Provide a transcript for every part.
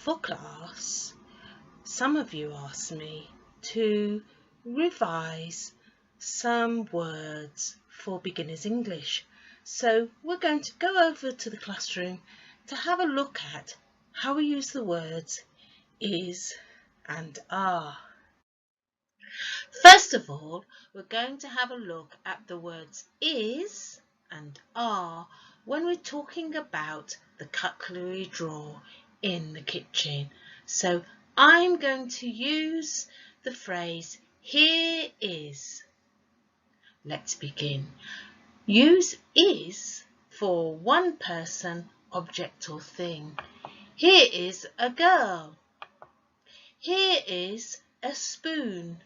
For class, some of you asked me to revise some words for beginners English. So we're going to go over to the classroom to have a look at how we use the words is and are. First of all, we're going to have a look at the words is and are when we're talking about the cutlery drawer in the kitchen. So I'm going to use the phrase here is. Let's begin. Use is for one person, object or thing. Here is a girl. Here is a spoon.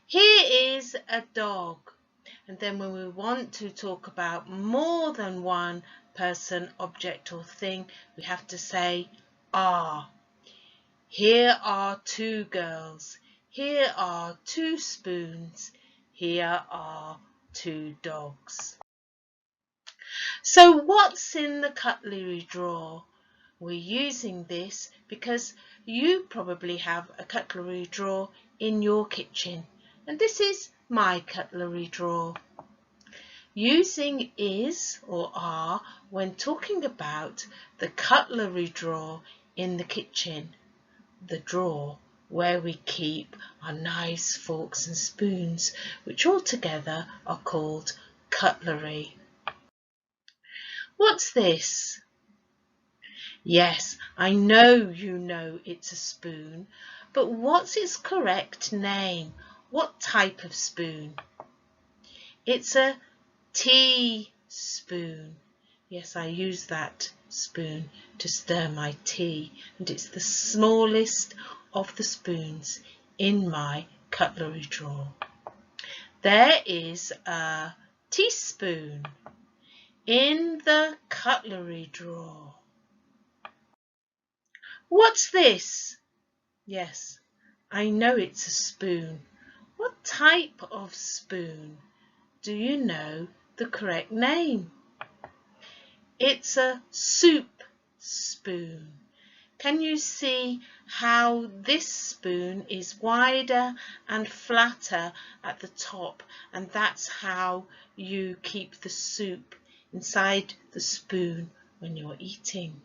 Here is a dog. And then when we want to talk about more than one person, object or thing, we have to say are. Here are two girls. Here are two spoons. Here are two dogs. So what's in the cutlery drawer? We're using this because you probably have a cutlery drawer in your kitchen. And this is my cutlery drawer. Using is or are when talking about the cutlery drawer in the kitchen, the drawer where we keep our knives, forks and spoons, which all together are called cutlery. What's this? Yes, I know you know it's a spoon, but what's its correct name? What type of spoon? It's a teaspoon. Yes, I use that spoon to stir my tea, and it's the smallest of the spoons in my cutlery drawer. There is a teaspoon in the cutlery drawer. What's this? Yes, I know it's a spoon. What type of spoon? Do you know the correct name? It's a soup spoon. Can you see how this spoon is wider and flatter at the top, and that's how you keep the soup inside the spoon when you're eating?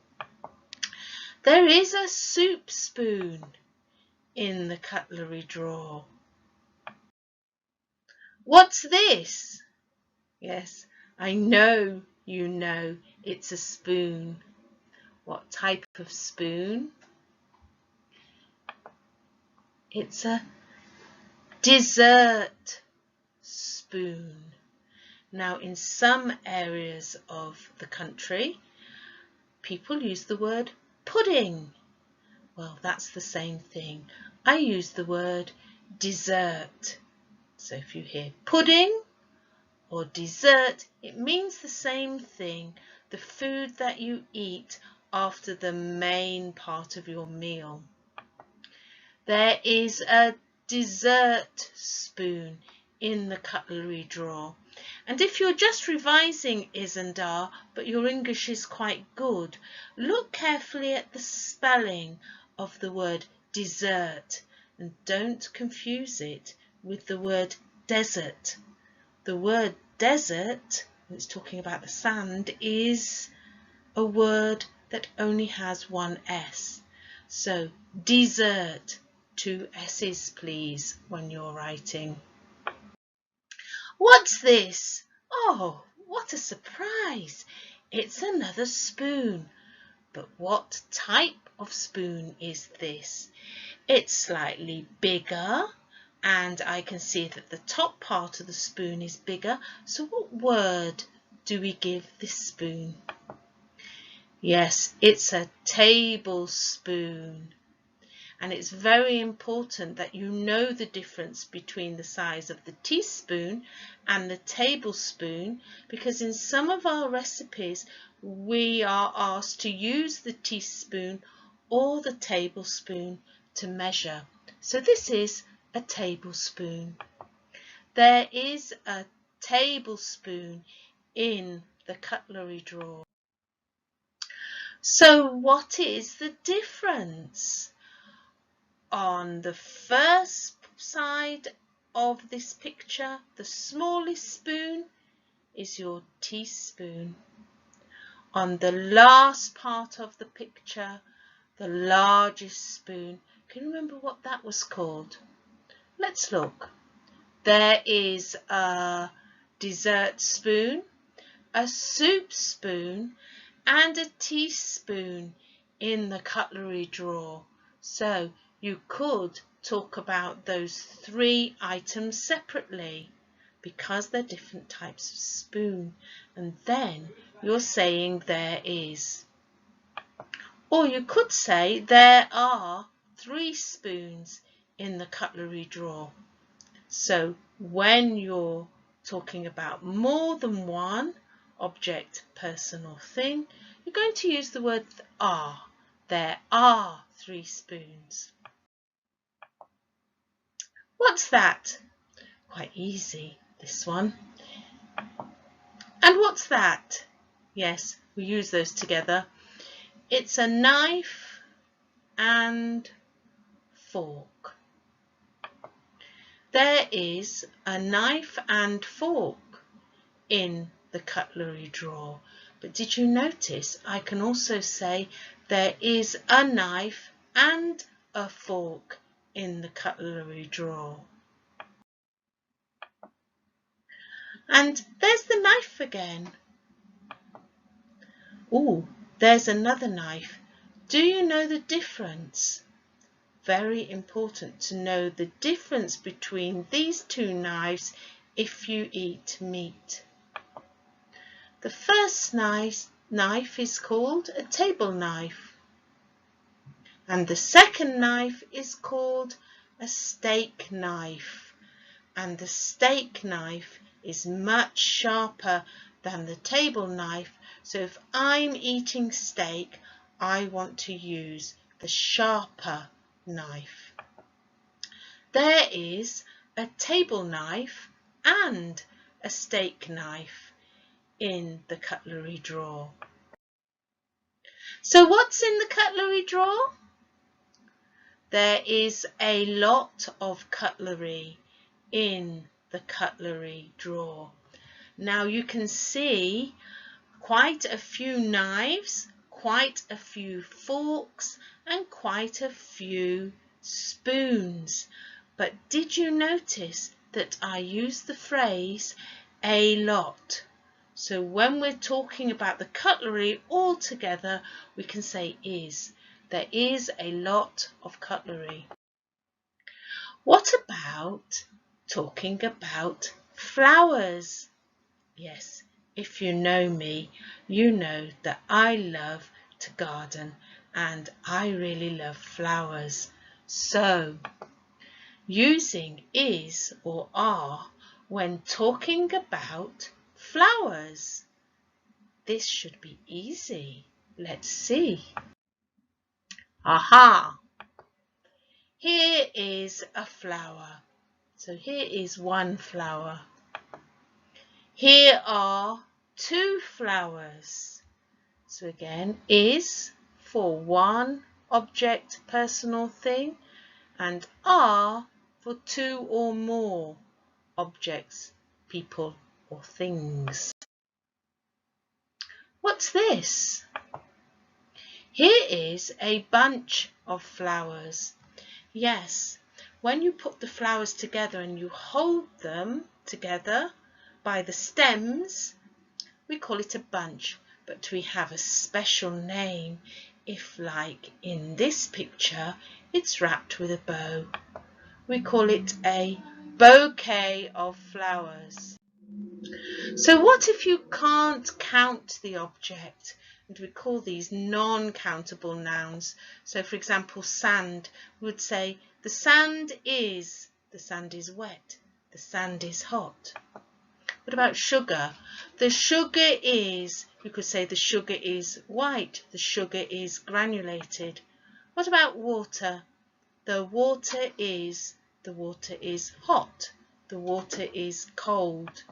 There is a soup spoon in the cutlery drawer. What's this? Yes, I know you know it's a spoon. What type of spoon? It's a dessert spoon. Now, in some areas of the country, people use the word pudding. Well, that's the same thing. I use the word dessert. So if you hear pudding or dessert, it means the same thing, the food that you eat after the main part of your meal. There is a dessert spoon in the cutlery drawer. And if you're just revising is and are, but your English is quite good, look carefully at the spelling of the word dessert and don't confuse it with the word desert. The word desert, when it's talking about the sand, is a word that only has one S. So dessert, two S's please when you're writing. What's this? Oh, what a surprise! It's another spoon. But what type of spoon is this? It's slightly bigger, and I can see that the top part of the spoon is bigger. So what word do we give this spoon? Yes, it's a tablespoon. And it's very important that you know the difference between the size of the teaspoon and the tablespoon, because in some of our recipes we are asked to use the teaspoon or the tablespoon to measure. So this is a tablespoon. There is a tablespoon in the cutlery drawer. So what is the difference? On the first side of this picture, the smallest spoon is your teaspoon. On the last part of the picture, the largest spoon. Can you remember what that was called? Let's look. There is a dessert spoon, a soup spoon, and a teaspoon in the cutlery drawer. So you could talk about those three items separately because they're different types of spoon. And then you're saying there is. Or you could say there are 3 spoons in the cutlery drawer. So when you're talking about more than one object, person or thing, you're going to use the word are. There are 3 spoons. What's that? Quite easy, this one. And what's that? Yes, we use those together. It's a knife and fork. There is a knife and fork in the cutlery drawer. But did you notice I can also say there is a knife and a fork in the cutlery drawer. And there's the knife again. Oh, there's another knife. Do you know the difference? Very important to know the difference between these 2 knives if you eat meat. The first knife is called a table knife, and the second knife is called a steak knife, and the steak knife is much sharper than the table knife. So if I'm eating steak, I want to use the sharper knife. There is a table knife and a steak knife in the cutlery drawer. So what's in the cutlery drawer? There is a lot of cutlery in the cutlery drawer. Now you can see quite a few knives, quite a few forks, and quite a few spoons. But did you notice that I used the phrase a lot? So when we're talking about the cutlery all together, we can say is. There is a lot of cutlery. What about talking about flowers? Yes, if you know me, you know that I love to garden and I really love flowers. So, using is or are when talking about flowers. This should be easy. Let's see. Aha! Here is a flower. So here is one flower. Here are 2 flowers. So again, is for one object, person or thing, and are for 2 or more objects, people or things. What's this? Here is a bunch of flowers. Yes, when you put the flowers together and you hold them together by the stems, we call it a bunch, but we have a special name if, like in this picture, it's wrapped with a bow. We call it a bouquet of flowers. So what if you can't count the object? And we call these non-countable nouns. So for example, sand, we would say the sand is wet, the sand is hot. What about sugar? The sugar is, you could say the sugar is white, the sugar is granulated. What about water? The water is hot, the water is cold.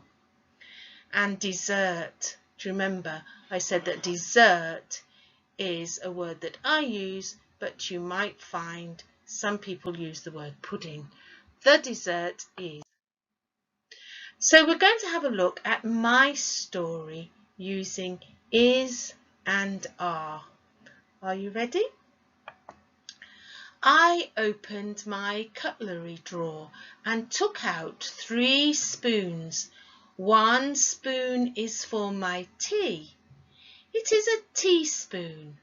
And dessert. Do you remember I said that dessert is a word that I use, but you might find some people use the word pudding. The dessert is. So we're going to have a look at my story using is and are. Are you ready? I opened my cutlery drawer and took out 3 spoons. 1 spoon is for my tea. It is a teaspoon.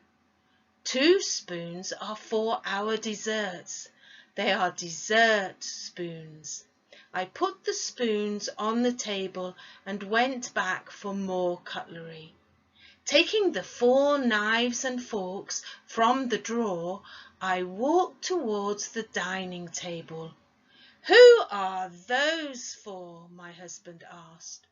2 spoons are for our desserts. They are dessert spoons. I put the spoons on the table and went back for more cutlery. Taking the 4 knives and forks from the drawer, I walked towards the dining table. "Who are those for?" my husband asked.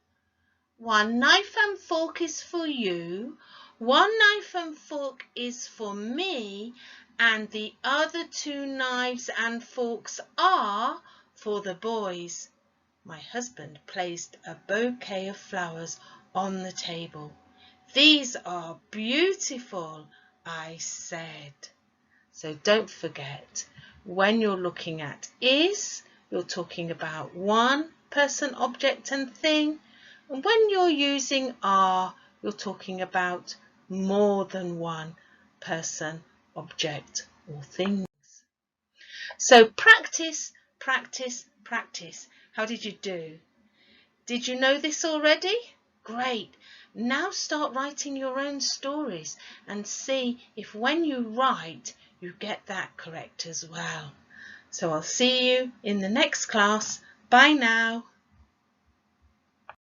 "1 knife and fork is for you, 1 knife and fork is for me, and the other 2 knives and forks are for the boys." My husband placed a bouquet of flowers on the table. "These are beautiful," I said. So don't forget, when you're looking at is, you're talking about one person, object and thing. And when you're using are, you're talking about more than one person, object or things. So practice, practice, practice. How did you do? Did you know this already? Great. Now start writing your own stories and see if when you write, you get that correct as well. So I'll see you in the next class. Bye now.